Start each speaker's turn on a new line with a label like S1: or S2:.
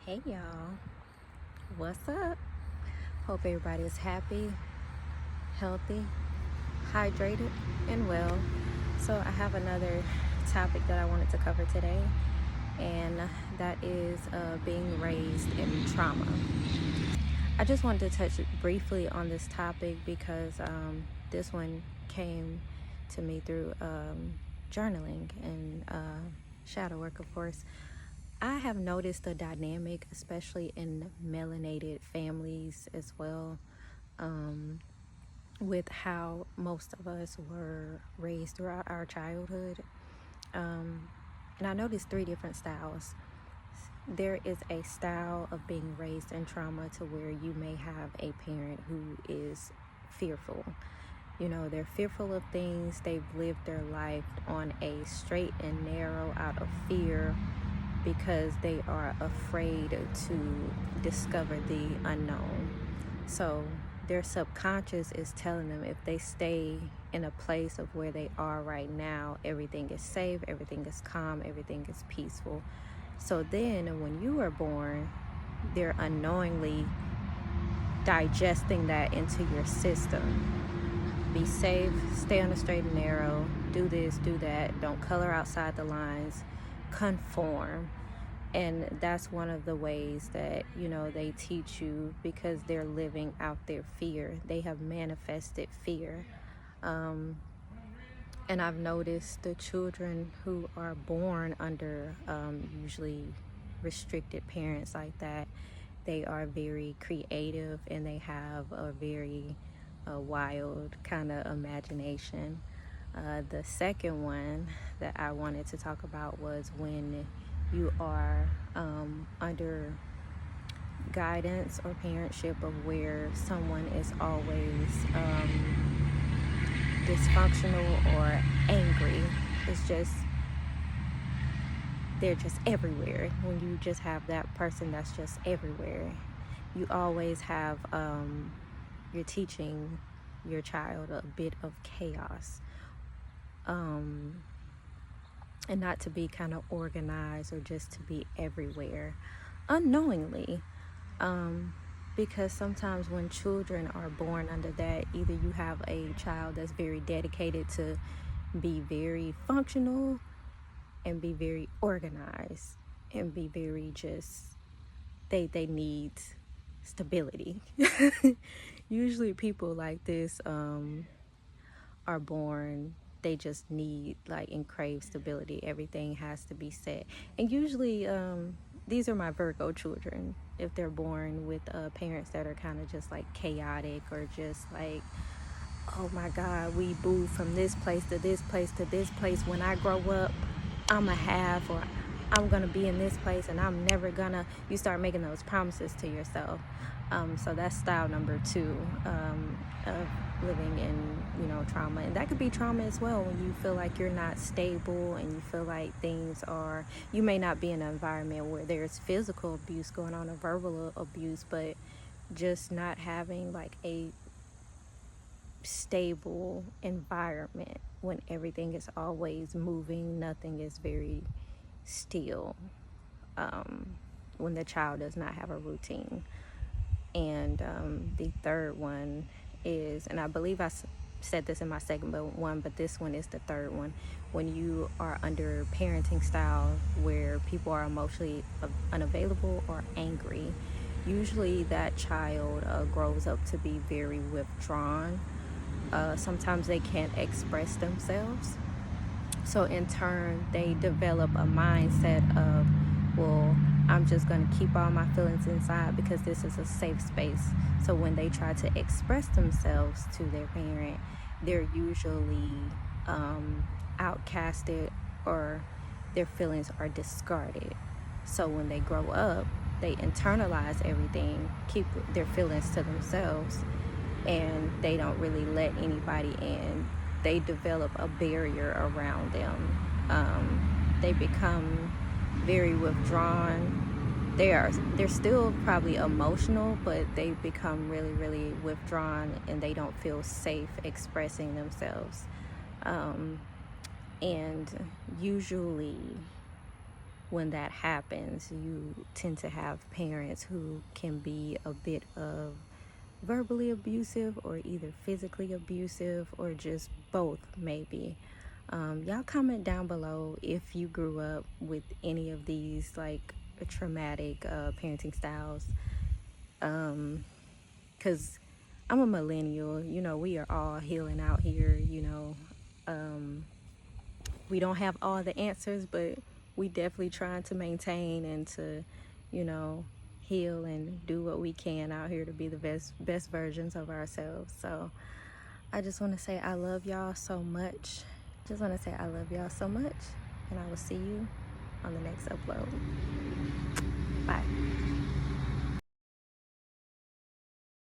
S1: Hey y'all, what's up? Hope everybody is happy, healthy, hydrated, and well. So, I have another topic that I wanted to cover today, and that is being raised in trauma. I just wanted to touch briefly on this topic because this one came to me through journaling and shadow work, of course. I have noticed a dynamic, especially in melanated families as well, with how most of us were raised throughout our childhood. And I noticed three different styles. There is a style of being raised in trauma to where you may have a parent who is fearful. You know, they're fearful of things. They've lived their life on a straight and narrow out of fear because they are afraid to discover the unknown. So their subconscious is telling them if they stay in a place of where they are right now, everything is safe, everything is calm, everything is peaceful. So then when you are born, they're unknowingly digesting that into your system. Be safe, stay on the straight and narrow, do this, do that, don't color outside the lines, conform. And that's one of the ways that, they teach you, because they're living out their fear. They have manifested fear. And I've noticed the children who are born under usually restricted parents like that, they are very creative and they have a very wild kind of imagination. The second one that I wanted to talk about was when you are under guidance or parentship of where someone is always dysfunctional or angry. It's just, they're just everywhere. When you just have that person that's just everywhere, you always have, you're teaching your child a bit of chaos. And not to be kind of organized or just to be everywhere unknowingly. Because sometimes when children are born under that, either you have a child that's very dedicated to be very functional and be very organized and be very just, they need stability. Usually people like this are born, they just need like and crave stability. Everything has to be set. And usually these are my Virgo children. If they're born with parents that are kind of just like chaotic, or just like, oh my God, we move from this place to this place to this place. When I grow up, I'm a have, or I'm gonna be in this place and I'm never gonna, you start making those promises to yourself. So that's style number two of living in, trauma. And that could be trauma as well, when you feel like you're not stable and you feel like things are, you may not be in an environment where there's physical abuse going on or verbal abuse, but just not having like a stable environment when everything is always moving, nothing is very still, when the child does not have a routine. And the third one is, and I believe I said this in my second one, but this one is the third one, when you are under parenting style where people are emotionally unavailable or angry. Usually that child grows up to be very withdrawn. Sometimes they can't express themselves. So in turn, they develop a mindset of, well, I'm just going to keep all my feelings inside because this is a safe space. So when they try to express themselves to their parent, they're usually outcasted, or their feelings are discarded. So when they grow up, they internalize everything, keep their feelings to themselves, and they don't really let anybody in. They develop a barrier around them. They become very withdrawn. They're still probably emotional, but they become really, really withdrawn, and they don't feel safe expressing themselves. And usually when that happens, you tend to have parents who can be a bit of verbally abusive or either physically abusive or just both, maybe. Y'all comment down below if you grew up with any of these like traumatic parenting styles. Because I'm a millennial, you know, we are all healing out here, you know. We don't have all the answers, but we definitely trying to maintain and to, you know, heal and do what we can out here to be the best versions of ourselves. So I just want to say I love y'all so much. Just want to say I love y'all so much, and I will see you on the next upload. Bye.